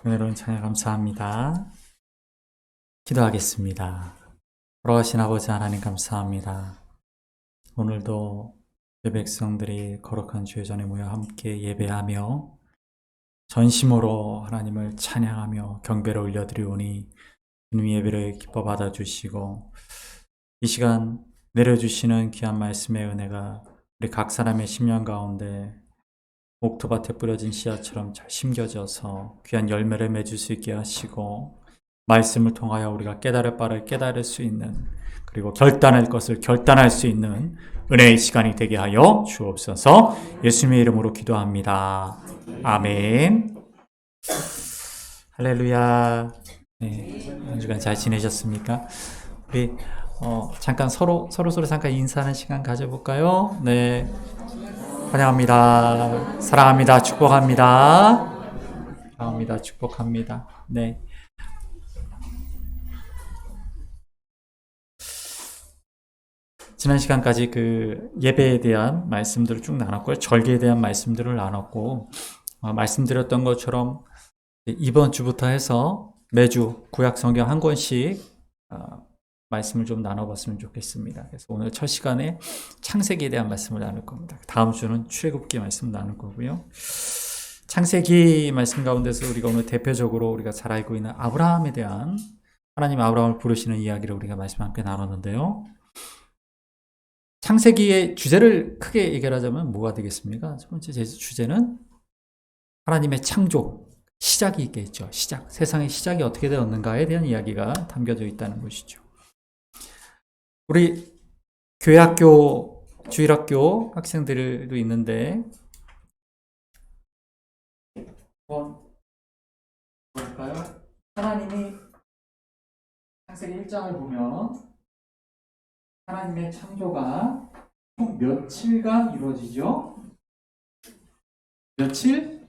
은혜로운 찬양 감사합니다. 기도하겠습니다. 돌아가신 아버지 하나님 감사합니다. 오늘도 내 백성들이 거룩한 주의 전에 모여 함께 예배하며 전심으로 하나님을 찬양하며 경배를 올려드리오니 주님 예배를 기뻐 받아주시고 이 시간 내려주시는 귀한 말씀의 은혜가 우리 각 사람의 심령 가운데 옥토밭에 뿌려진 씨앗처럼 잘 심겨져서 귀한 열매를 맺을 수 있게 하시고 말씀을 통하여 우리가 깨달을 바를 깨달을 수 있는 그리고 결단할 것을 결단할 수 있는 은혜의 시간이 되게 하여 주옵소서. 예수님의 이름으로 기도합니다. 아멘. 할렐루야. 네, 한 주간 잘 지내셨습니까? 우리 잠깐 서로 잠깐 인사하는 시간 가져볼까요? 네. 환영합니다. 사랑합니다. 축복합니다. 사랑합니다. 축복합니다. 네. 지난 시간까지 그 예배에 대한 말씀들을 쭉 나눴고요. 절기에 대한 말씀들을 나눴고, 말씀드렸던 것처럼 이번 주부터 해서 매주 구약 성경 한 권씩 말씀을 좀 나눠봤으면 좋겠습니다. 그래서 오늘 첫 시간에 창세기에 대한 말씀을 나눌 겁니다. 다음 주는 출애굽기 말씀 나눌 거고요. 창세기 말씀 가운데서 우리가 오늘 대표적으로 우리가 잘 알고 있는 아브라함에 대한 하나님 아브라함을 부르시는 이야기를 우리가 말씀 함께 나눴는데요. 창세기의 주제를 크게 얘기하자면 뭐가 되겠습니까? 첫 번째 주제는 하나님의 창조, 시작이 있겠죠. 시작, 세상의 시작이 어떻게 되었는가에 대한 이야기가 담겨져 있다는 것이죠. 우리 교회학교, 주일학교 학생들도 있는데 한번 볼까요? 하나님이 창세기 1장을 보면 하나님의 창조가 총 며칠간 이루어지죠? 며칠?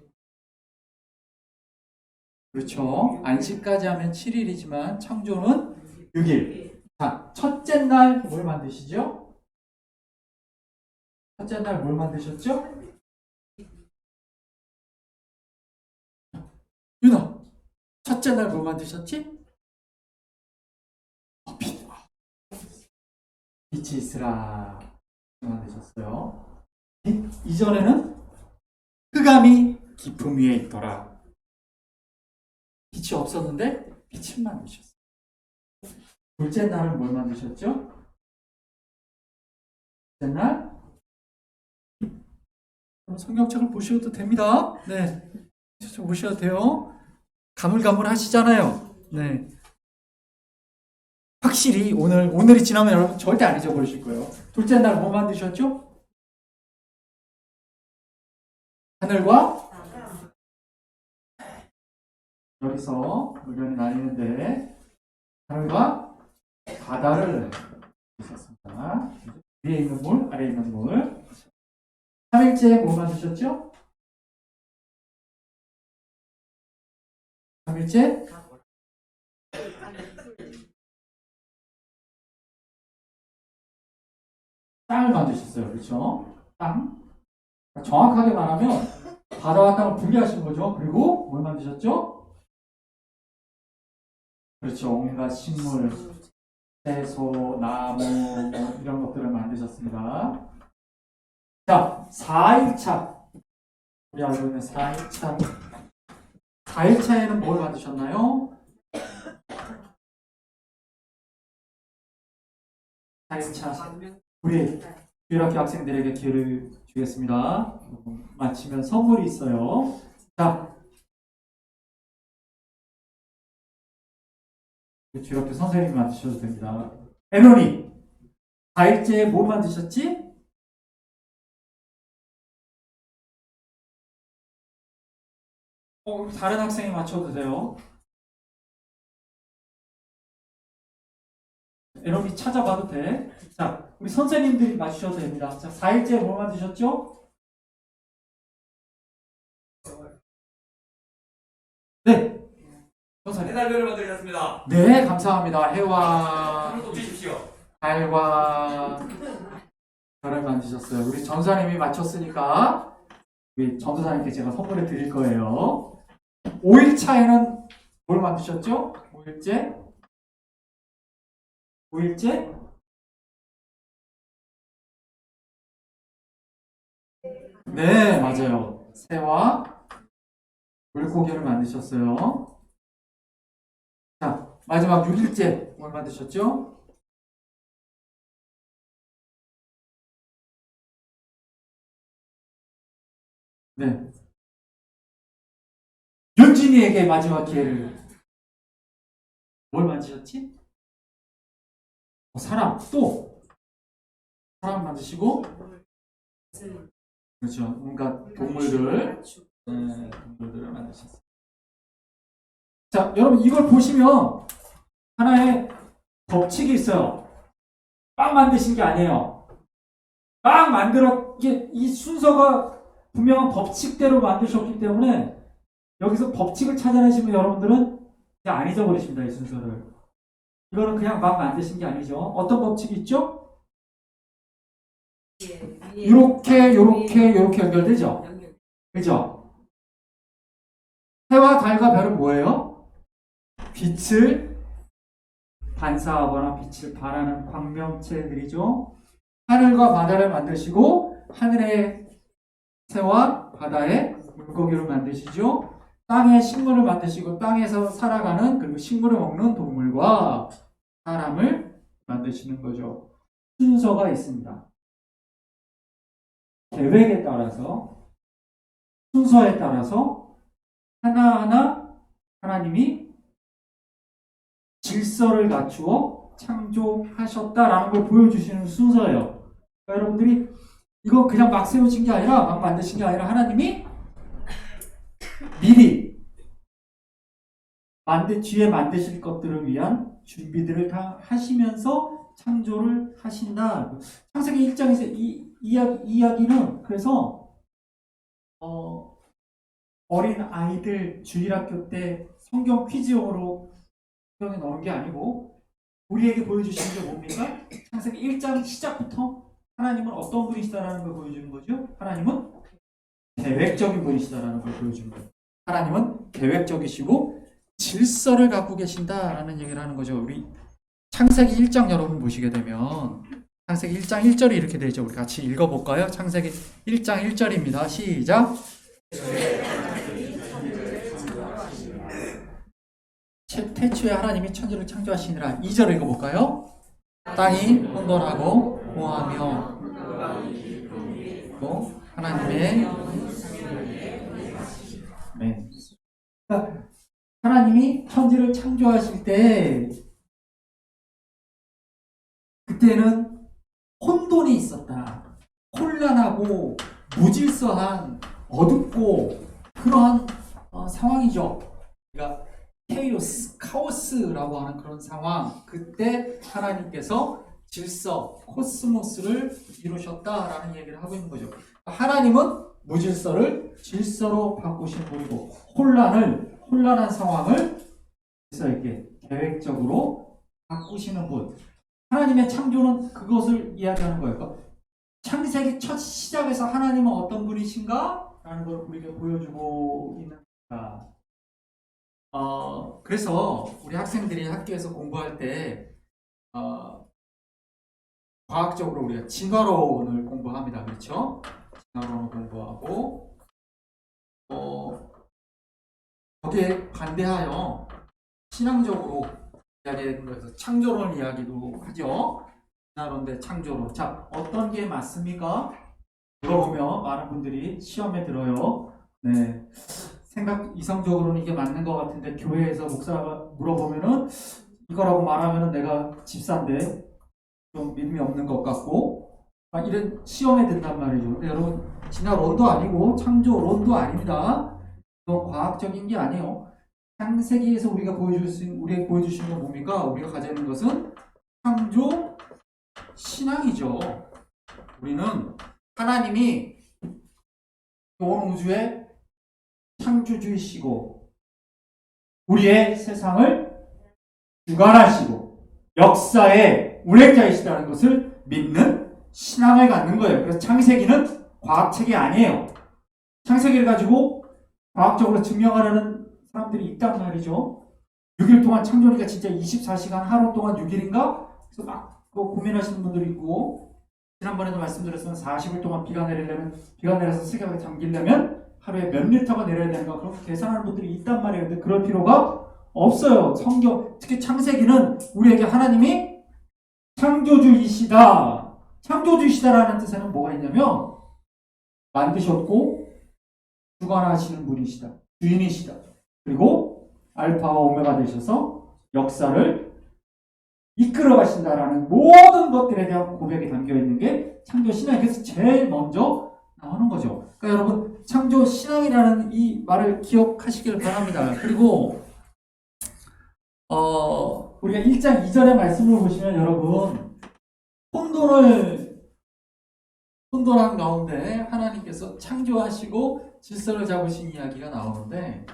그렇죠. 안식까지 하면 7일이지만 창조는 6일. 자, 첫째 날 뭘 만드시죠? 첫째 날 뭘 만드셨죠? 윤아, 첫째 날 뭘 만드셨지? 빛이 있으라 만드셨어요. 빛 이전에는 흑암이 깊음 위에 있더라. 빛이 없었는데 빛을 만드셨어요. 둘째 날은 뭘 만드셨죠? 둘째 날 성경책을 보셔도 됩니다. 네, 보셔도 돼요. 가물가물하시잖아요. 네, 확실히 오늘이 지나면 여러분 절대 안 잊어버리실 거예요. 둘째 날 뭐 만드셨죠? 하늘과 여기서 의견이 나뉘는데 하늘과 바다를 있었습니다. 위에 있는 물, 아래에 있는 물. 3일째 뭐 만드셨죠? 3일째 땅을 만드셨어요. 그렇죠? 땅. 정확하게 말하면 바다와 땅을 분리하신 거죠. 그리고 뭘 만드셨죠? 그렇죠. 온갖 식물, 채소, 나무 이런 것들을 만드셨습니다. 자, 4일차. 우리 알고 있는 4일차. 4일차에는 뭘 만드셨나요? 4일차. 우리 주일학교 학생들에게 기회를 주겠습니다. 마치면 선물이 있어요. 자, 주일학교 선생님이 만드셔도 됩니다. 에너니, 4일째에 뭐 만드셨지? 다른 학생이 맞춰도 돼요. 에너니 찾아봐도 돼. 자, 우리 선생님들이 맞추셔도 됩니다. 자, 4일째 뭐 만드셨죠? 네. 해달별을 만들겠습니다. 네, 감사합니다. 해와 주십시오. 달과 별을 만드셨어요. 우리 전사님이 맞췄으니까 우리 전도사님께 제가 선물을 드릴 거예요. 5일차에는 뭘 만드셨죠? 5일째? 5일째? 네, 맞아요. 새와 물고기를 만드셨어요. 자, 마지막 6일째 뭘 만드셨죠? 네. 윤진이에게 마지막 기회를. 뭘 만드셨지? 사람, 또 사람 만드시고, 그렇죠. 뭔가 동물들, 동물들을 만드셨어요. 자, 여러분 이걸 보시면 하나의 법칙이 있어요. 막 만드신 게 아니에요. 막 만들어, 이게 이 순서가 분명한 법칙대로 만드셨기 때문에 여기서 법칙을 찾아내시면 여러분들은 그냥 안 잊어버리십니다, 이 순서를. 이거는 그냥 막 만드신 게 아니죠. 어떤 법칙이 있죠? 이렇게, 요렇게, 요렇게 연결되죠? 그죠? 해와 달과 별은 뭐예요? 빛을 반사하거나 빛을 발하는 광명체들이죠. 하늘과 바다를 만드시고 하늘의 새와 바다의 물고기를 만드시죠. 땅의 식물을 만드시고 땅에서 살아가는 그리고 식물을 먹는 동물과 사람을 만드시는 거죠. 순서가 있습니다. 계획에 따라서 순서에 따라서 하나하나 하나님이 질서를 갖추어 창조하셨다라는 걸 보여주시는 순서예요. 그러니까 여러분들이 이거 그냥 막 세우신 게 아니라 막 만드신 게 아니라 하나님이 미리 뒤에 만드실 것들을 위한 준비들을 다 하시면서 창조를 하신다. 창세기 1장에서 이 이야기는 그래서 어린 아이들 주일학교 때 성경 퀴즈용으로 성경에 넣은 게 아니고 우리에게 보여주시는 게 뭡니까? 창세기 1장 시작부터 하나님은 어떤 분이시다라는 걸 보여주는 거죠. 하나님은 계획적인 분이시다라는 걸 보여주는 거예요. 하나님은 계획적이시고 질서를 갖고 계신다라는 얘기를 하는 거죠. 우리 창세기 1장 여러분 보시게 되면 창세기 1장 1절이 이렇게 되죠. 우리 같이 읽어볼까요? 창세기 1장 1절입니다. 시작. 태초에 하나님이 천지를 창조하시니라. 2절 읽어볼까요? 땅이 혼돈하고 공허하며 또 하나님의 네. 그러니까 하나님이 천지를 창조하실 때 그때는 혼돈이 있었다. 혼란하고 무질서한 어둡고 그러한 상황이죠. 그러니까 케이오스, 카오스라고 하는 그런 상황. 그때 하나님께서 질서, 코스모스를 이루셨다라는 얘기를 하고 있는 거죠. 하나님은 무질서를 질서로 바꾸신 분이고 혼란한 상황을 그래서 이렇게 계획적으로 바꾸시는 분. 하나님의 창조는 그것을 이야기하는 거예요. 그러니까 창세기 첫 시작에서 하나님은 어떤 분이신가? 라는 걸 우리에게 보여주고 있는 겁니다. 그래서 우리 학생들이 학교에서 공부할 때 과학적으로 우리가 진화론을 공부합니다. 그렇죠? 진화론을 공부하고 거기에 반대하여 신앙적으로 이야기하는 거에서 창조론 이야기도 하죠. 진화론 대 창조론. 자, 어떤 게 맞습니까? 물어보면 많은 분들이 시험에 들어요. 네. 이성적으로는 이게 맞는 것 같은데 교회에서 목사가 물어보면은 이거라고 말하면은 내가 집사인데 좀 믿음이 없는 것 같고 막 이런 시험에 든단 말이죠. 근데 여러분 진화론도 아니고 창조론도 아닙니다. 이건 과학적인 게 아니에요. 창세기에서 우리에게 보여주신 건 뭡니까? 우리가 가지고 있는 것은 창조 신앙이죠. 우리는 하나님이 온 우주의 창조주이시고 우리의 세상을 주관하시고 역사의 운행자이시다는 것을 믿는 신앙을 갖는 거예요. 그래서 창세기는 과학책이 아니에요. 창세기를 가지고 과학적으로 증명하려는 사람들이 있단 말이죠. 6일 동안 창조니까 진짜 24시간 하루 동안 6일인가? 그래서 막 고민하시는 분들이 있고, 지난번에도 말씀드렸지만 40일 동안 비가 내려서 세계가 잠기려면 하루에 몇 리터가 내려야 되는가 그렇게 계산하는 분들이 있단 말이에요. 근데 그럴 필요가 없어요. 성경, 특히 창세기는 우리에게 하나님이 창조주이시다. 창조주이시다라는 뜻에는 뭐가 있냐면 만드셨고 주관하시는 분이시다. 주인이시다. 그리고 알파와 오메가 되셔서 역사를 이끌어 가신다라는 모든 것들에 대한 고백이 담겨 있는 게 창조 신앙에서 제일 먼저 나오는 거죠. 그러니까 여러분 창조 신앙이라는 이 말을 기억하시길 바랍니다. 그리고 우리가 1장 2절의 말씀을 보시면 여러분 혼돈한 가운데 하나님께서 창조하시고 질서를 잡으신 이야기가 나오는데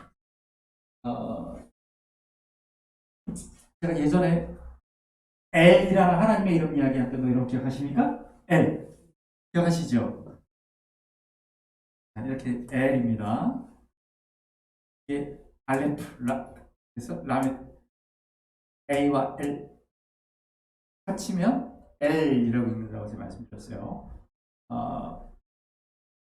제가 예전에 엘이라는 하나님의 이름 이야기했던 거 여러분 기억하십니까? 엘 기억하시죠? 이렇게 엘입니다. 이게 알레프 그래서 라멘 A와 L 합치면 L이라고 읽는다고 제가 말씀드렸어요.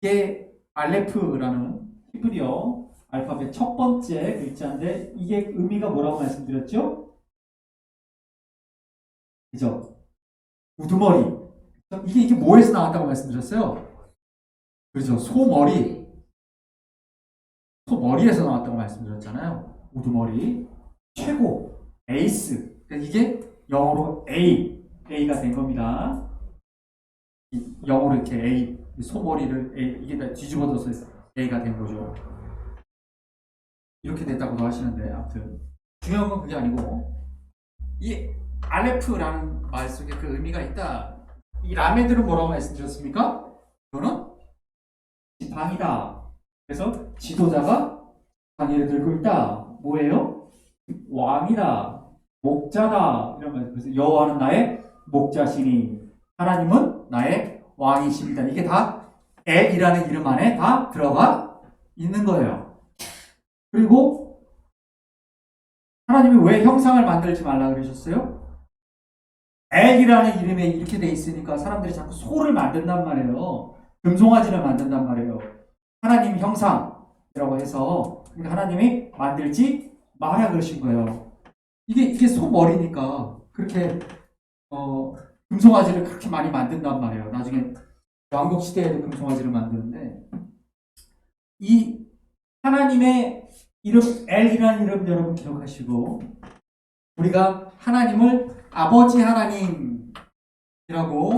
이게 알레프라는 히브리어 알파벳 첫 번째 글자인데 이게 의미가 뭐라고 말씀드렸죠? 그죠? 우두머리. 이게 뭐에서 나왔다고 말씀드렸어요? 그렇죠. 소머리에서 나왔다고 말씀드렸잖아요. 우두머리. 최고. 에이스. 그러니까 이게 영어로 A가 된 겁니다. 영어로 이렇게 A, 소머리를 이게 다 뒤집어져서 A가 된 거죠. 이렇게 됐다고도 하시는데, 아무튼 중요한 건 그게 아니고 이 알레프라는 말 속에 그 의미가 있다. 이 라메드는 뭐라고 말씀드렸습니까? 이거는 지팡이다. 그래서 지도자가 지팡이를 들고 있다. 뭐예요? 왕이다. 목자다. 이런 말. 그래서 여호와는 나의 목자시니 하나님은 나의 왕이십니다. 이게 다 엘이라는 이름 안에 다 들어가 있는 거예요. 그리고 하나님이 왜 형상을 만들지 말라 그러셨어요? 엘이라는 이름에 이렇게 돼 있으니까 사람들이 자꾸 소를 만든단 말이에요. 금송아지를 만든단 말이에요. 하나님 형상이라고 해서 그러니까 하나님이 만들지 마라 그러신 거예요. 이게 소머리니까 그렇게 금송아지를 그렇게 많이 만든단 말이에요. 나중에 왕국 시대에도 금송아지를 만드는데 이 하나님의 이름 엘이라는 이름 여러분 기억하시고 우리가 하나님을 아버지 하나님이라고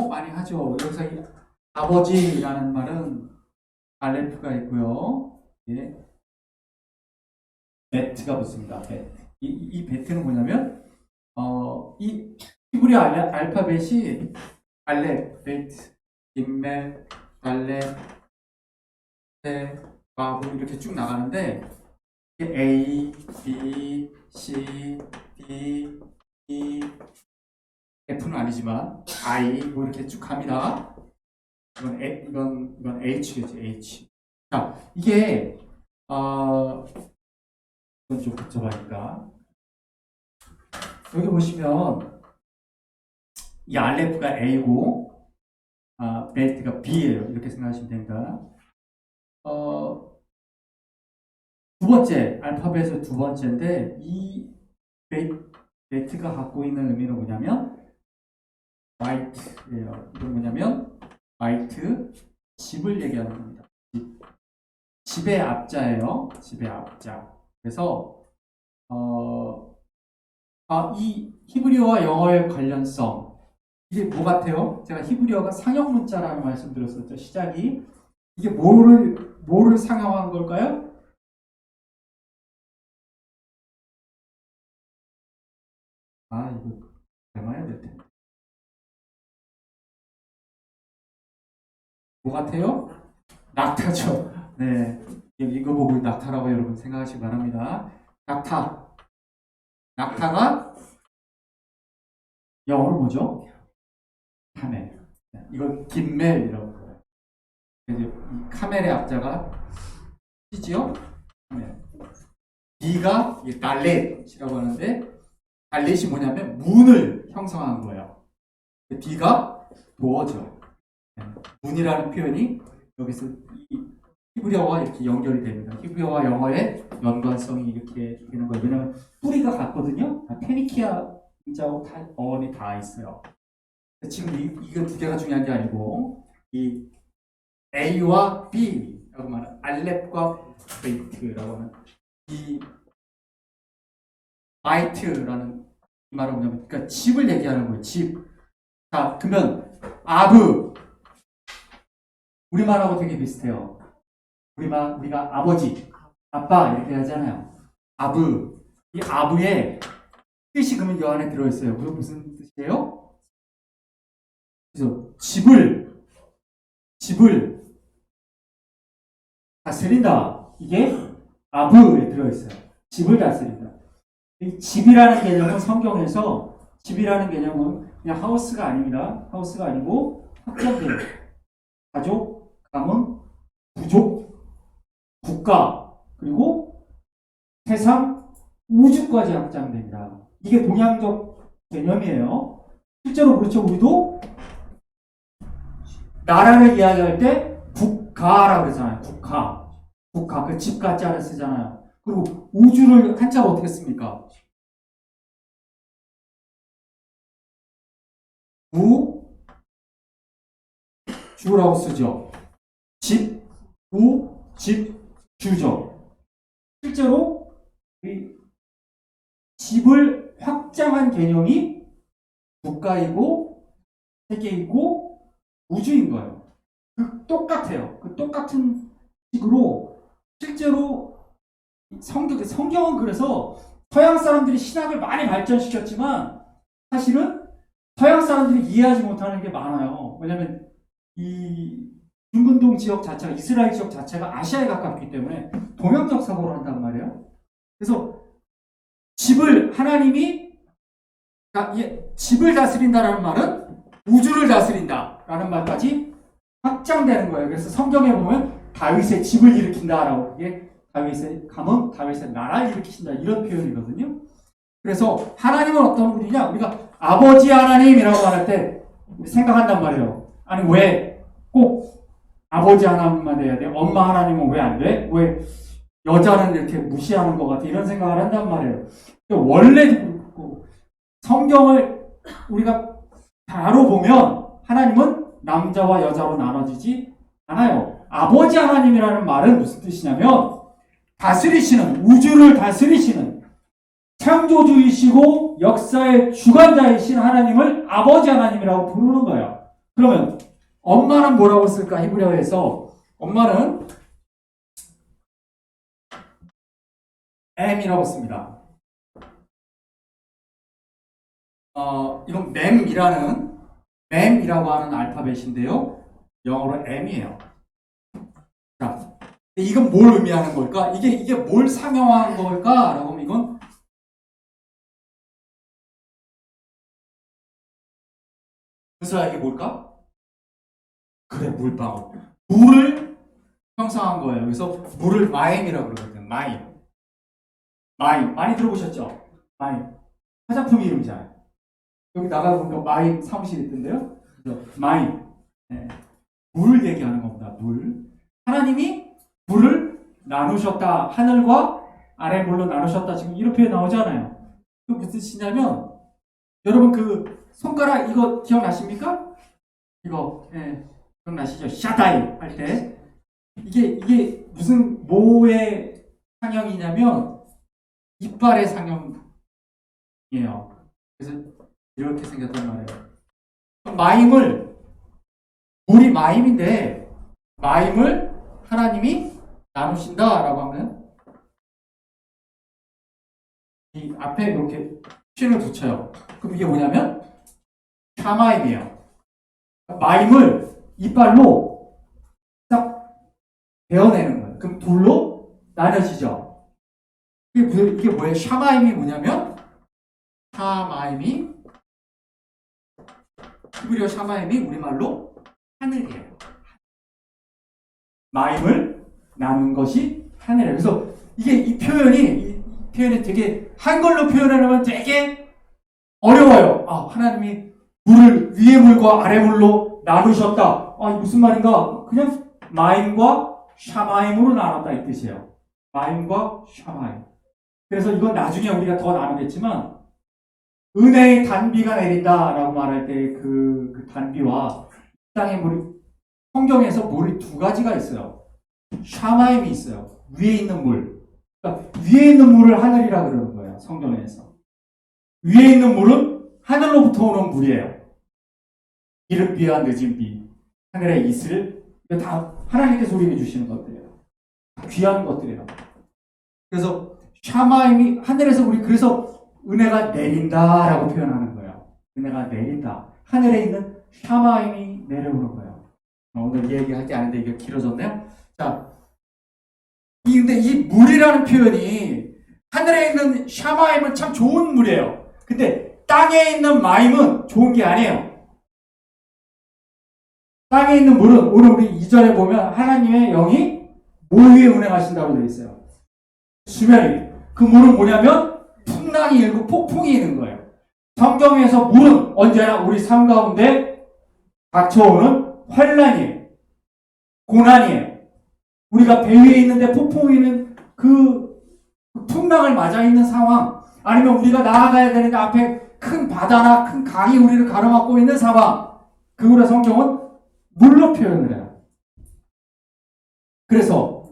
많이 하죠. 여기서 이 아버지라는 말은 알레프가 있고요. 예. 베트가 붙습니다. 베트. 이 베트는 뭐냐면 이 히브리 알파벳이 알렙, 베트, 임멜, 달렙, 테, 바브 이렇게 쭉 나가는데 이게 A, B, C, D, E, F는 아니지만 I 뭐 이렇게 쭉 갑니다. 이건 H겠죠, H. 자, 이게 이건 좀 복잡하니까 여기 보시면 이 알레프가 A고 베트가 B예요. 이렇게 생각하시면 됩니다. 두 번째 알파벳의 두 번째인데 이 베트가 갖고 있는 의미는 뭐냐면 마이트예요. 이건 뭐냐면 마이트 집을 얘기하는 겁니다. 집의 앞자예요. 집의 앞자. 그래서 이 히브리어와 영어의 관련성 이게 뭐 같아요? 제가 히브리어가 상형 문자라는 말씀드렸었죠. 시작이 이게 뭐를 상형한 걸까요? 이거 닮아야 될 텐데. 뭐 같아요? 낙타죠. 네, 이거 보고 낙타라고 여러분 생각하시기 바랍니다. 낙타가 영어로 뭐죠? 카멜. 이걸 김멜이라고 해요. 이제 이 카멜의 앞자가 시지요? 카멜. D가 달렛이라고 하는데 달렛이 뭐냐면 문을 형성한 거예요. D가 도어죠. 문이라는 표현이 여기서 이 히브리어와 이렇게 연결이 됩니다. 히브리어와 영어의 연관성이 이렇게 되는 거예요. 왜냐하면 뿌리가 같거든요. 페니키아 문자하고 어원이 다 있어요. 지금 이거 두 개가 중요한 게 아니고 이 A와 B라고 말하는 알렙과 베이트라고 하는 이 마이트라는 이 말은 뭐냐면 그러니까 집을 얘기하는 거예요. 집. 자, 그러면 아브 우리말하고 되게 비슷해요. 우리가 아버지, 아빠 이렇게 하잖아요. 아브. 이 아브의 뜻이 그러면 이 안에 들어있어요. 그게 무슨 뜻이에요? 그래서 집을 다스린다. 이게 아브에 들어있어요. 집을 다스린다. 이 집이라는 개념은 성경에서 집이라는 개념은 그냥 하우스가 아닙니다. 하우스가 아니고 확장돼요. 가족, 가문, 부족, 국가, 그리고 세상, 우주까지 확장됩니다. 이게 동양적 개념이에요. 실제로 그렇죠. 우리도 나라를 이야기할 때 국가라고 그러잖아요. 국가. 그 집 같지 않아 쓰잖아요. 그리고 우주를 한자로 어떻게 씁니까? 주라고 쓰죠. 주죠. 실제로 이 집을 확장한 개념이 국가이고 세계이고 우주인 거예요. 똑같아요. 그 똑같은 식으로 실제로 성경은 그래서 서양 사람들이 신학을 많이 발전시켰지만 사실은 서양 사람들이 이해하지 못하는 게 많아요. 왜냐하면 이 중근동 지역 자체가 이스라엘 지역 자체가 아시아에 가깝기 때문에 동양적 사고를 한단 말이에요. 그래서 집을 다스린다라는 말은 우주를 다스린다라는 말까지 확장되는 거예요. 그래서 성경에 보면 다윗의 집을 일으킨다라고 그게 다윗의 가문, 다윗의 나라를 일으키신다 이런 표현이거든요. 그래서 하나님은 어떤 분이냐? 우리가 아버지 하나님이라고 할 때 생각한단 말이에요. 아니 왜 꼭 아버지 하나님만 돼야 돼? 엄마 하나님은 왜 안 돼? 왜 여자는 이렇게 무시하는 것 같아? 이런 생각을 한단 말이에요. 원래도 그렇고 성경을 우리가 바로 보면 하나님은 남자와 여자로 나눠지지 않아요. 아버지 하나님이라는 말은 무슨 뜻이냐면 다스리시는, 우주를 다스리시는 창조주이시고 역사의 주관자이신 하나님을 아버지 하나님이라고 부르는 거예요. 그러면 엄마는 뭐라고 쓸까? 히브리어에서 엄마는 M이라고 씁니다. 이건 맴이라고 하는 알파벳인데요. 영어로 M이에요. 자, 이건 뭘 의미하는 걸까? 이게 뭘 상영한 걸까? 라고 하면 이건 그래서 이게 뭘까? 그래, 물방울. 물을 형성한 거예요. 그래서 물을 마임이라고 그러거든요. 마임. 많이 들어보셨죠? 마임. 화장품 이름이잖아요. 여기 나가보면 마임 사무실이 있던데요. 마임. 네. 물 얘기하는 겁니다. 물. 하나님이 물을 나누셨다. 하늘과 아래 물로 나누셨다. 지금 이런 표현 나오잖아요. 그 무슨 뜻이냐면 여러분 그 손가락 이거 기억나십니까? 이거 기억나시죠? 샤다이 할 때 이게 무슨 뭐의 상형이냐면 이빨의 상형이에요. 그래서 이렇게 생겼단 말이에요. 물이 마임인데 마임을 하나님이 나누신다라고 하면 이 앞에 이렇게 핀을 붙여요. 그럼 이게 뭐냐면 샤마임이에요. 마임을 이빨로 딱 베어내는 거예요. 그럼 둘로 나눠지죠. 이게 뭐예요? 샤마임이 뭐냐면 히브리어 샤마임이 우리말로 하늘이에요. 마임을 나눈 것이 하늘이에요. 그래서 이 표현이 표현이 되게 한글로 표현하려면 되게 어려워요. 하나님이 물을 위의 물과 아래 물로 나누셨다. 이게 무슨 말인가? 그냥 마임과 샤마임으로 나눴다 이 뜻이에요. 마임과 샤마임. 그래서 이건 나중에 우리가 더 나누겠지만 은혜의 단비가 내린다라고 말할 때 그 단비와 땅의 물이 성경에서 물이 두 가지가 있어요. 샤마임이 있어요. 위에 있는 물. 그러니까 위에 있는 물을 하늘이라 그러는 거예요. 성경에서. 위에 있는 물은 하늘로부터 오는 물이에요. 이른 비와 늦은 비, 하늘의 이슬, 이거 다 하나님께서 우리에게 주시는 것들이에요. 귀한 것들이에요. 그래서 샤마임이 하늘에서 그래서 은혜가 내린다라고 표현하는 거예요. 은혜가 내린다. 하늘에 있는 샤마임이 내려오는 거예요. 오늘 이 얘기 할 게 아닌데 이게 길어졌네요. 자, 근데 이 물이라는 표현이 하늘에 있는 샤마임은 참 좋은 물이에요. 근데 땅에 있는 마임은 좋은 게 아니에요. 땅에 있는 물은 오늘 우리 2절에 보면 하나님의 영이 물 위에 운행하신다고 되어 있어요. 수면이. 그 물은 뭐냐면 풍랑이 일고 폭풍이 있는 거예요. 성경에서 물은 언제나 우리 삶 가운데 닥쳐오는 환란이에요. 고난이에요. 우리가 배 위에 있는데 폭풍이 있는 그 풍랑을 맞아 있는 상황, 아니면 우리가 나아가야 되는데 앞에 큰 바다나 큰 강이 우리를 가로막고 있는 상황, 그거를 성경은 물로 표현을 해요. 그래서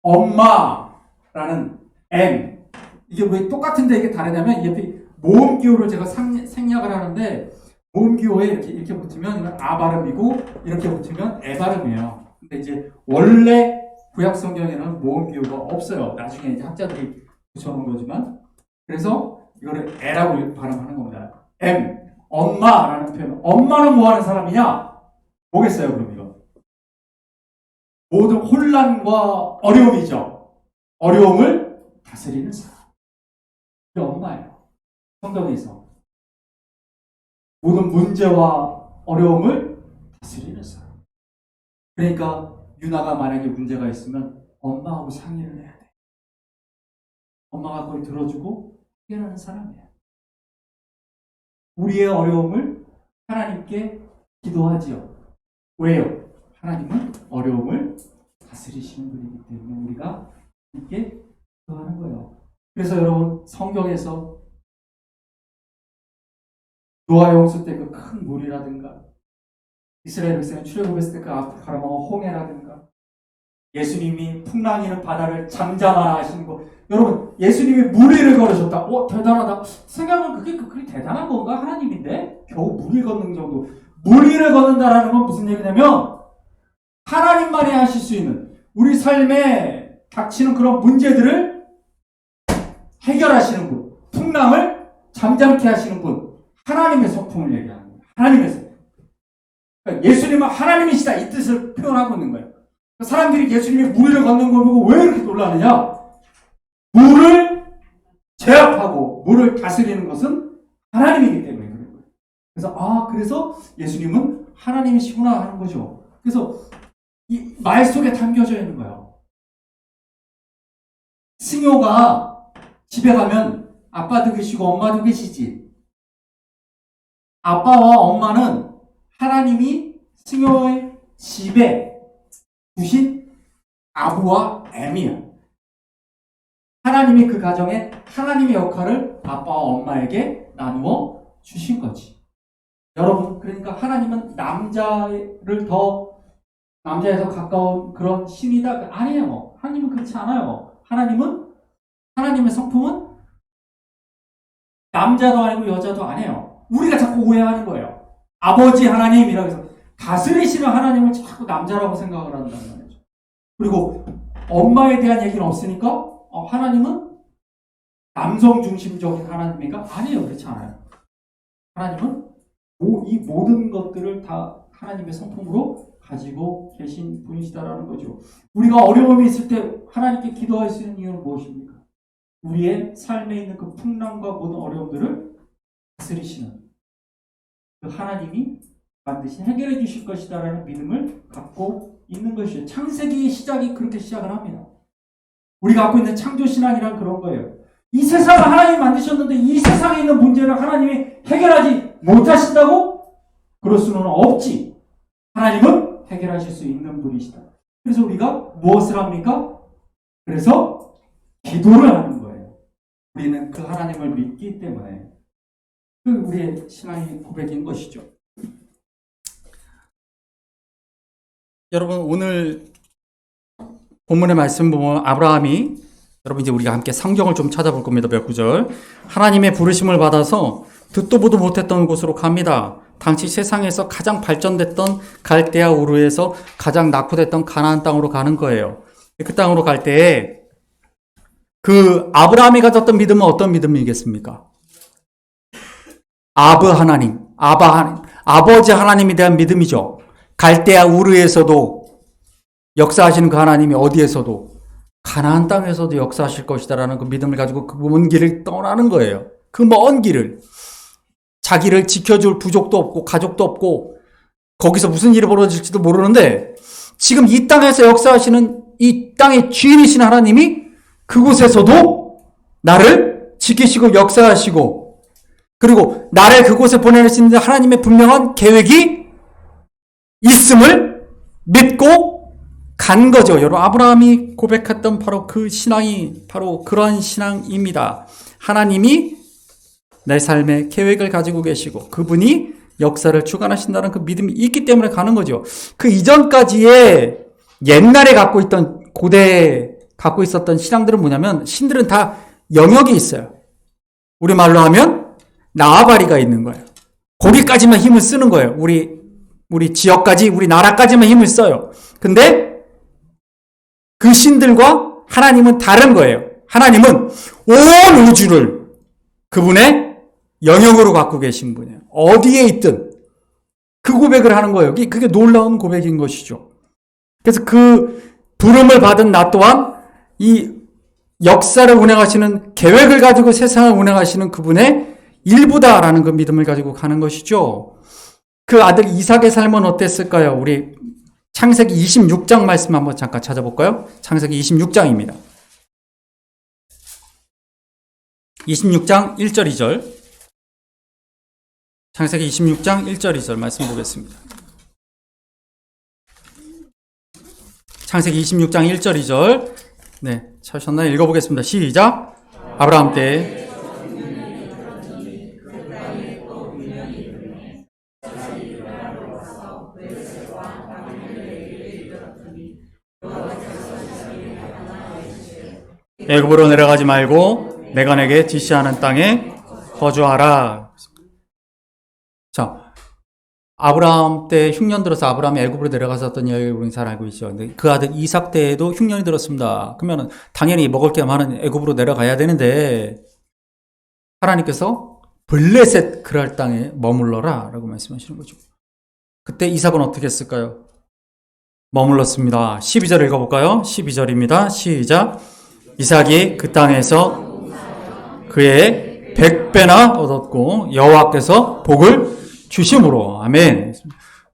엄마라는 M, 이게 왜 똑같은데 이게 다르냐면 이게 모음 기호를 제가 생략을 하는데 모음 기호에 이렇게 붙으면 이건 아 발음이고 이렇게 붙으면 에 발음이에요. 근데 이제 원래 구약 성경에는 모음 기호가 없어요. 나중에 이제 학자들이 붙여놓은 거지만, 그래서 이거를 에라고 발음하는 겁니다. M, 엄마라는 표현. 엄마는 뭐 하는 사람이냐? 뭐겠어요, 그럼 이거? 모든 혼란과 어려움이죠. 어려움을 다스리는 사람. 그게 엄마예요. 성경에서. 모든 문제와 어려움을 다스리는 사람. 그러니까 유나가 만약에 문제가 있으면 엄마하고 상의를 해야 돼. 엄마가 그걸 들어주고 해결하는 사람이에요. 우리의 어려움을 하나님께 기도하지요. 왜요? 하나님은 어려움을 다스리시는 분이기 때문에 우리가 함께 기도하는 거예요. 그래서 여러분, 성경에서 노아 홍수 때 그 큰 물이라든가 이스라엘 백성이 출애굽했을 때 그 앞을 가로막은 홍해라든가 예수님이 풍랑이는 바다를 잠잠하라 하시는 거, 여러분, 예수님이 물 위를 걸으셨다. 대단하다. 생각하면 그게 대단한 건가? 하나님인데 겨우 물 위 걷는 정도. 물 위를 걷는다라는 건 무슨 얘기냐면 하나님만이 하실 수 있는 우리 삶에 닥치는 그런 문제들을 해결하시는 분, 풍랑을 잠잠케 하시는 분, 하나님의 성품을 얘기하는 거예요. 하나님의 성품. 그러니까 예수님은 하나님이시다, 이 뜻을 표현하고 있는 거예요. 사람들이 예수님이 물 위를 걷는 걸 보고 왜 이렇게 놀라느냐? 물을 제압하고 물을 다스리는 것은 하나님이기 때문에 그런 거예요. 그래서 예수님은 하나님이시구나 하는 거죠. 그래서 이 말 속에 담겨져 있는 거예요. 승효가 집에 가면 아빠도 계시고 엄마도 계시지. 아빠와 엄마는 하나님이 승효의 집에 주신 아부와 M이야. 하나님이 그 가정에 하나님의 역할을 아빠와 엄마에게 나누어 주신 거지. 여러분, 그러니까 하나님은 남자에 더 가까운 그런 신이다? 아니에요. 하나님은 그렇지 않아요. 하나님의 성품은 남자도 아니고 여자도 아니에요. 우리가 자꾸 오해하는 거예요. 아버지 하나님이라고 해서 다스리시는 하나님을 자꾸 남자라고 생각을 한다는 말이죠. 그리고 엄마에 대한 얘기는 없으니까 하나님은 남성 중심적인 하나님인가? 아니에요. 그렇지 않아요. 하나님은 이 모든 것들을 다 하나님의 성품으로 가지고 계신 분이시다라는 거죠. 우리가 어려움이 있을 때 하나님께 기도할 수 있는 이유는 무엇입니까? 우리의 삶에 있는 그 풍랑과 모든 어려움들을 다스리시는 그 하나님이 반드시 해결해 주실 것이다라는 믿음을 갖고 있는 것이죠. 창세기의 시작이 그렇게 시작을 합니다. 우리가 갖고 있는 창조신앙이란 그런 거예요. 이 세상을 하나님이 만드셨는데 이 세상에 있는 문제를 하나님이 해결하지 못하신다고? 그럴 수는 없지. 하나님은 해결하실 수 있는 분이시다. 그래서 우리가 무엇을 합니까? 그래서 기도를 하는 거예요. 우리는 그 하나님을 믿기 때문에 그 우리의 신앙의 고백인 것이죠. 여러분 오늘 본문의 말씀 보면 아브라함이 여러분 이제 우리가 함께 성경을 좀 찾아볼 겁니다. 몇 구절. 하나님의 부르심을 받아서 듣도 보도 못했던 곳으로 갑니다. 당시 세상에서 가장 발전됐던 갈대아 우르에서 가장 낙후됐던 가나안 땅으로 가는 거예요. 그 땅으로 갈 때에 그 아브라함이 가졌던 믿음은 어떤 믿음이겠습니까? 아브 하나님, 아바 하나님, 아버지 하나님에 대한 믿음이죠. 갈대아 우르에서도 역사하시는 그 하나님이 어디에서도 가나안 땅에서도 역사하실 것이다라는 그 믿음을 가지고 그 먼 길을 떠나는 거예요. 그 먼 길을. 자기를 지켜줄 부족도 없고 가족도 없고 거기서 무슨 일이 벌어질지도 모르는데 지금 이 땅에서 역사하시는 이 땅의 주인이신 하나님이 그곳에서도 나를 지키시고 역사하시고 그리고 나를 그곳에 보내낼 수 있는 하나님의 분명한 계획이 있음을 믿고 간 거죠. 여러분 아브라함이 고백했던 바로 그 신앙이 바로 그러한 신앙입니다. 하나님이 내 삶의 계획을 가지고 계시고 그분이 역사를 주관하신다는 그 믿음이 있기 때문에 가는 거죠. 그 이전까지의 옛날에 갖고 있던 고대에 갖고 있었던 신앙들은 뭐냐면 신들은 다 영역이 있어요. 우리말로 하면 나아바리가 있는 거예요. 거기까지만 힘을 쓰는 거예요. 우리 지역까지, 우리 나라까지만 힘을 써요. 근데 그 신들과 하나님은 다른 거예요. 하나님은 온 우주를 그분의 영역으로 갖고 계신 분이에요. 어디에 있든 그 고백을 하는 거예요. 그게 놀라운 고백인 것이죠. 그래서 그 부름을 받은 나 또한 이 역사를 운행하시는 계획을 가지고 세상을 운행하시는 그분의 일부다라는 그 믿음을 가지고 가는 것이죠. 그 아들 이삭의 삶은 어땠을까요? 우리 창세기 26장 말씀 한번 잠깐 찾아볼까요? 창세기 26장입니다. 26장 1절 2절. 창세기 26장 1절 2절 말씀 보겠습니다. 창세기 26장 1절 2절. 네, 찾으셨나요? 읽어보겠습니다. 시작. 아브라함 때 애굽으로 내려가지 말고 내가 내게 지시하는 땅에 거주하라. 자, 아브라함 때 흉년 들어서 아브라함이 애굽으로 내려갔었던 이야기를 우리는 잘 알고 있죠. 근데 그 아들 이삭 때에도 흉년이 들었습니다. 그러면 당연히 먹을 게 많은 애굽으로 내려가야 되는데 하나님께서 블레셋 그랄 땅에 머물러라 라고 말씀하시는 거죠. 그때 이삭은 어떻게 했을까요? 머물렀습니다. 12절 읽어볼까요? 12절입니다. 시작. 이삭이 그 땅에서 그의 100배나 얻었고 여호와께서 복을 주심으로. 아멘.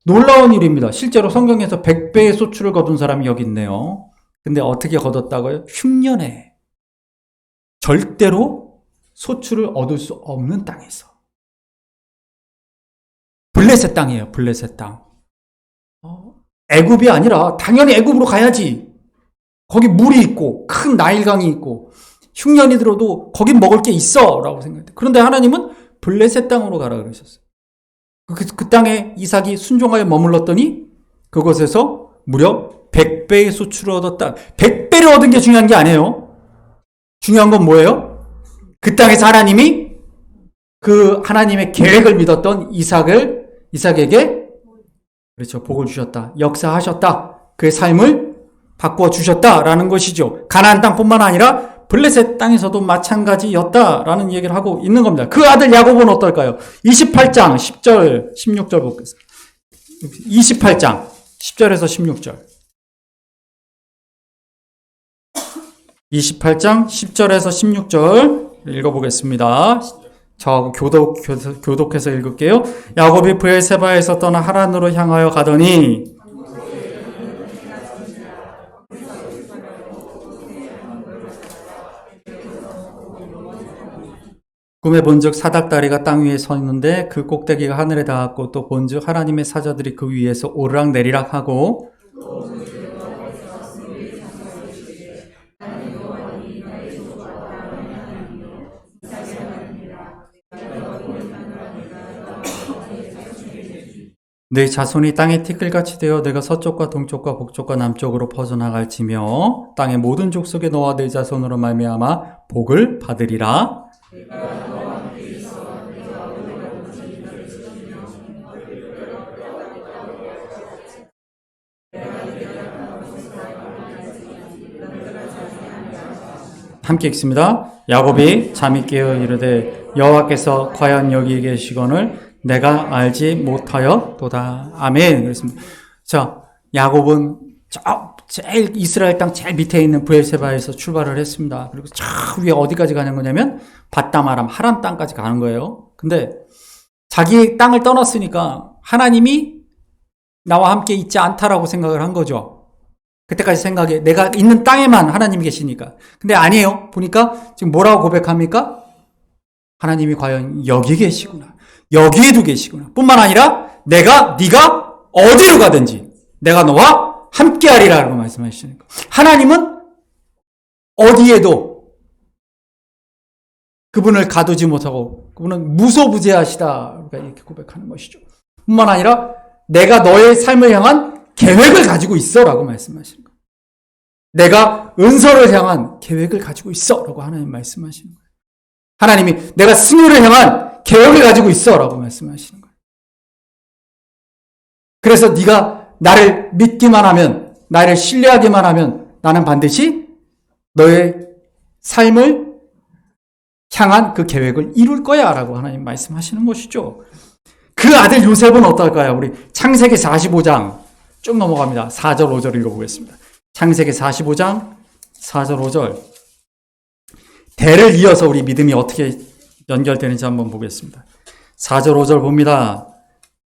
놀라운 일입니다. 실제로 성경에서 100배의 소출을 거둔 사람이 여기 있네요. 근데 어떻게 거뒀다고요? 흉년에. 절대로 소출을 얻을 수 없는 땅에서. 블레셋 땅이에요. 블레셋 땅. 애굽이 아니라 당연히 애굽으로 가야지. 거기 물이 있고 큰 나일강이 있고 흉년이 들어도 거긴 먹을 게 있어 라고 생각했대. 그런데 하나님은 블레셋 땅으로 가라 그러셨어요. 그 땅에 이삭이 순종하여 머물렀더니 그곳에서 무려 100배의 소출을 얻었다. 100배를 얻은 게 중요한 게 아니에요. 중요한 건 뭐예요? 그 땅에서 하나님이 그 하나님의 계획을 믿었던 이삭에게 그렇죠. 복을 주셨다. 역사하셨다. 그의 삶을 바꾸어 주셨다라는 것이죠. 가나안 땅뿐만 아니라 블레셋 땅에서도 마찬가지였다라는 얘기를 하고 있는 겁니다. 그 아들 야곱은 어떨까요? 28장 10절 16절 보겠습니다. 28장 10절에서 16절. 28장 10절에서 16절 읽어보겠습니다. 저하고 교독해서 읽을게요. 야곱이 브엘세바에서 떠나 하란으로 향하여 가더니 꿈에 본즉 사닥다리가 땅 위에 서 있는데 그 꼭대기가 하늘에 닿았고 또 본즉 하나님의 사자들이 그 위에서 오르락 내리락 하고 내 자손이 땅의 티끌같이 되어 내가 서쪽과 동쪽과 북쪽과 남쪽으로 퍼져나갈지며 땅의 모든 족속에 너와 내 자손으로 말미암아 복을 받으리라. 함께 읽습니다. 야곱이 잠이 깨어 이르되 여호와께서 과연 여기 계시거늘 내가 알지 못하였도다. 아멘. 그렇습니다. 자, 야곱은 제일 이스라엘 땅 제일 밑에 있는 브엘세바에서 출발을 했습니다. 그리고 저 위에 어디까지 가는 거냐면 밧다마람 하란 땅까지 가는 거예요. 근데 자기 땅을 떠났으니까 하나님이 나와 함께 있지 않다라고 생각을 한 거죠. 그때까지 생각해 내가 있는 땅에만 하나님이 계시니까. 근데 아니에요. 보니까 지금 뭐라고 고백합니까? 하나님이 과연 여기 계시구나. 여기에도 계시구나. 뿐만 아니라 네가 어디로 가든지 내가 너와 함께하리라고 말씀하시니까. 하나님은 어디에도 그분을 가두지 못하고 그분은 무소부재하시다. 이렇게 고백하는 것이죠. 뿐만 아니라 내가 너의 삶을 향한 계획을 가지고 있어라고 말씀하시는 거예요. 내가 은서를 향한 계획을 가지고 있어라고 하나님 말씀하시는 거예요. 하나님이 내가 승리를 향한 계획을 가지고 있어라고 말씀하시는 거예요. 그래서 네가 나를 믿기만 하면, 나를 신뢰하기만 하면 나는 반드시 너의 삶을 향한 그 계획을 이룰 거야 라고 하나님 말씀하시는 것이죠. 그 아들 요셉은 어떨까요? 우리 창세기 45장 쭉 넘어갑니다. 4절 5절 읽어보겠습니다. 창세기 45장 4절 5절 대를 이어서 우리 믿음이 어떻게 연결되는지 한번 보겠습니다. 4절 5절 봅니다.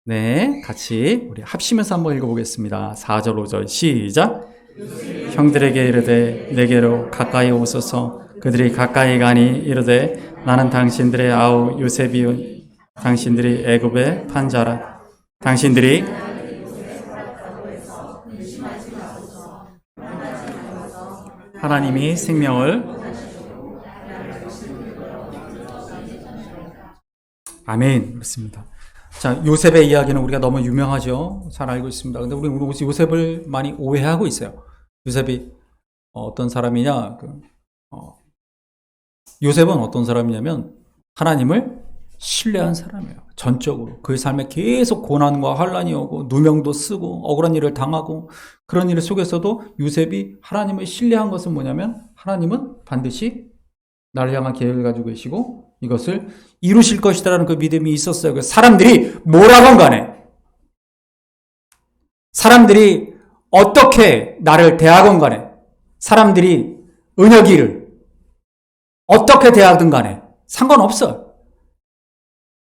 네, 같이 우리 합치면서 한번 읽어보겠습니다. 4절 5절 시작. 형들에게 이르되 내게로 가까이 오소서. 그들이 가까이 가니 이르되 나는 당신들의 아우 요셉이요 당신들이 애굽의 판자라. 당신들이 하나님이 생명을 아멘. 그렇습니다. 자, 요셉의 이야기는 우리가 너무 유명하죠. 잘 알고 있습니다. 근데 우리 요셉을 많이 오해하고 있어요. 요셉이 어떤 사람이냐? 요셉은 어떤 사람이냐면 하나님을 신뢰한 사람이에요. 전적으로. 그의 삶에 계속 고난과 환난이 오고 누명도 쓰고 억울한 일을 당하고 그런 일 속에서도 요셉이 하나님을 신뢰한 것은 뭐냐면 하나님은 반드시 나를 향한 계획을 가지고 계시고 이것을 이루실 것이다라는 그 믿음이 있었어요. 사람들이 뭐라건 간에 사람들이 어떻게 나를 대하건 간에 사람들이 은혁이를 어떻게 대하든 간에 상관없어요.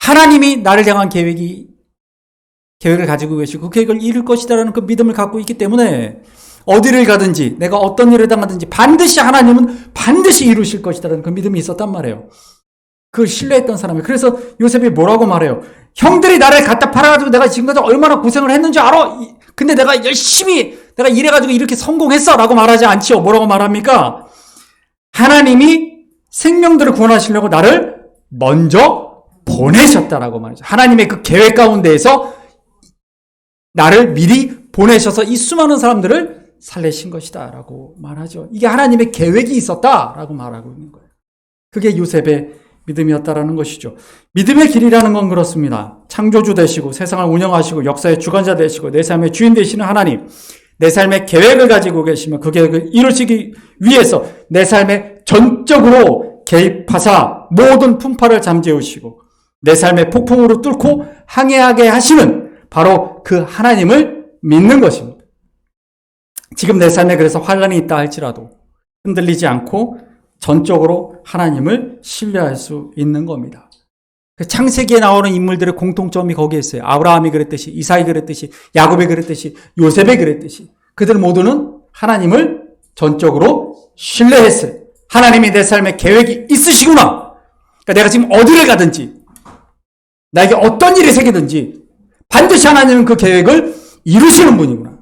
하나님이 나를 향한 계획을 가지고 계시고 그 계획을 이룰 것이다라는 그 믿음을 갖고 있기 때문에 어디를 가든지 내가 어떤 일을 당하든지 반드시 하나님은 반드시 이루실 것이다라는 그 믿음이 있었단 말이에요. 그걸 신뢰했던 사람이에요. 그래서 요셉이 뭐라고 말해요? 형들이 나를 갖다 팔아가지고 내가 지금까지 얼마나 고생을 했는지 알아? 근데 내가 열심히 내가 일해가지고 이렇게 성공했어 라고 말하지 않지요. 뭐라고 말합니까? 하나님이 생명들을 구원하시려고 나를 먼저 보내셨다라고 말이죠. 하나님의 그 계획 가운데에서 나를 미리 보내셔서 이 수많은 사람들을 살리신 것이다 라고 말하죠. 이게 하나님의 계획이 있었다 라고 말하고 있는 거예요. 그게 요셉의 믿음이었다라는 것이죠. 믿음의 길이라는 건 그렇습니다. 창조주 되시고 세상을 운영하시고 역사의 주관자 되시고 내 삶의 주인 되시는 하나님, 내 삶의 계획을 가지고 계시면 그 계획을 이루시기 위해서 내 삶에 전적으로 개입하사 모든 풍파를 잠재우시고 내 삶의 폭풍으로 뚫고 항해하게 하시는 바로 그 하나님을 믿는 것입니다. 지금 내 삶에 그래서 환란이 있다 할지라도 흔들리지 않고 전적으로 하나님을 신뢰할 수 있는 겁니다. 창세기에 나오는 인물들의 공통점이 거기에 있어요. 아브라함이 그랬듯이, 이삭이 그랬듯이, 야곱이 그랬듯이, 요셉이 그랬듯이 그들 모두는 하나님을 전적으로 신뢰했어요. 하나님이 내 삶에 계획이 있으시구나. 그러니까 내가 지금 어디를 가든지 나에게 어떤 일이 생기든지 반드시 하나님은 그 계획을 이루시는 분이구나.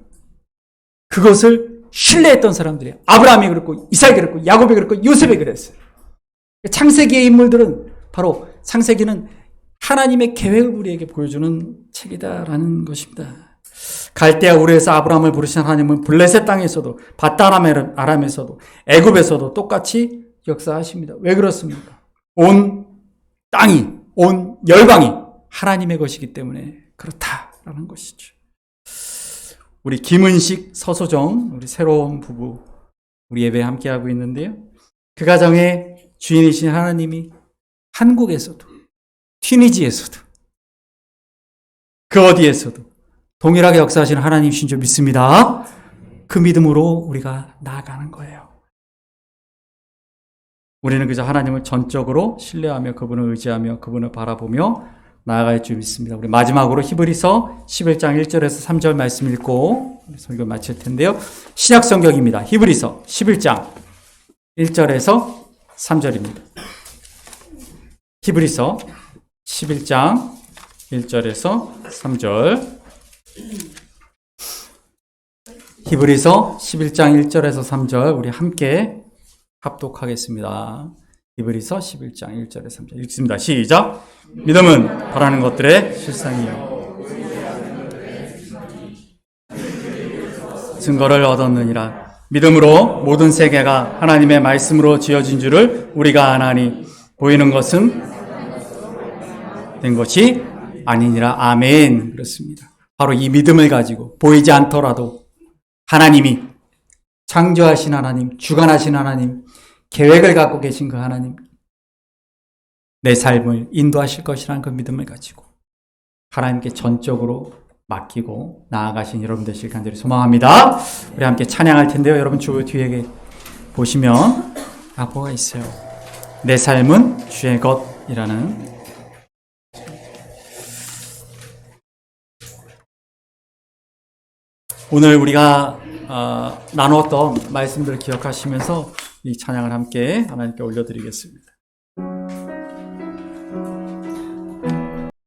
그것을 신뢰했던 사람들이에요. 아브라함이 그랬고 이삭이 그랬고 야곱이 그랬고 요셉이 그랬어요. 창세기의 인물들은 바로 창세기는 하나님의 계획을 우리에게 보여주는 책이다라는 것입니다. 갈대아 우르에서 아브라함을 부르신 하나님은 블레셋 땅에서도 바단 아람에서도 애굽에서도 똑같이 역사하십니다. 왜 그렇습니까? 온 땅이 온 열방이 하나님의 것이기 때문에 그렇다라는 것이죠. 우리 김은식 서소정 우리 새로운 부부 우리 예배에 함께하고 있는데요. 그 가정의 주인이신 하나님이 한국에서도 튀니지에서도 그 어디에서도 동일하게 역사하시는 하나님이신 줄 믿습니다. 그 믿음으로 우리가 나아가는 거예요. 우리는 그저 하나님을 전적으로 신뢰하며 그분을 의지하며 그분을 바라보며 나아갈 줄 믿습니다. 우리 마지막으로 히브리서 11장 1절에서 3절 말씀 읽고 설교 마칠 텐데요. 신약 성경입니다. 히브리서 11장 1절에서 3절입니다. 히브리서 11장 1절에서 3절. 히브리서 11장 1절에서 3절 우리 함께 합독하겠습니다. 히브리서 11장 1절에서 3절 읽습니다. 시작. 믿음은 바라는 것들의 실상이요 증거를 얻었느니라. 믿음으로 모든 세계가 하나님의 말씀으로 지어진 줄을 우리가 아나니 보이는 것은 된 것이 아니니라. 아멘. 그렇습니다. 바로 이 믿음을 가지고 보이지 않더라도 하나님이 창조하신 하나님, 주관하신 하나님, 계획을 갖고 계신 그 하나님, 내 삶을 인도하실 것이라는 그 믿음을 가지고 하나님께 전적으로 맡기고 나아가신 여러분 되실 간절히 소망합니다. 우리 함께 찬양할 텐데요. 여러분 주 뒤에 보시면 뭐가 있어요. 내 삶은 주의 것이라는 오늘 우리가 나누었던 말씀들을 기억하시면서 이 찬양을 함께 하나님께 올려드리겠습니다.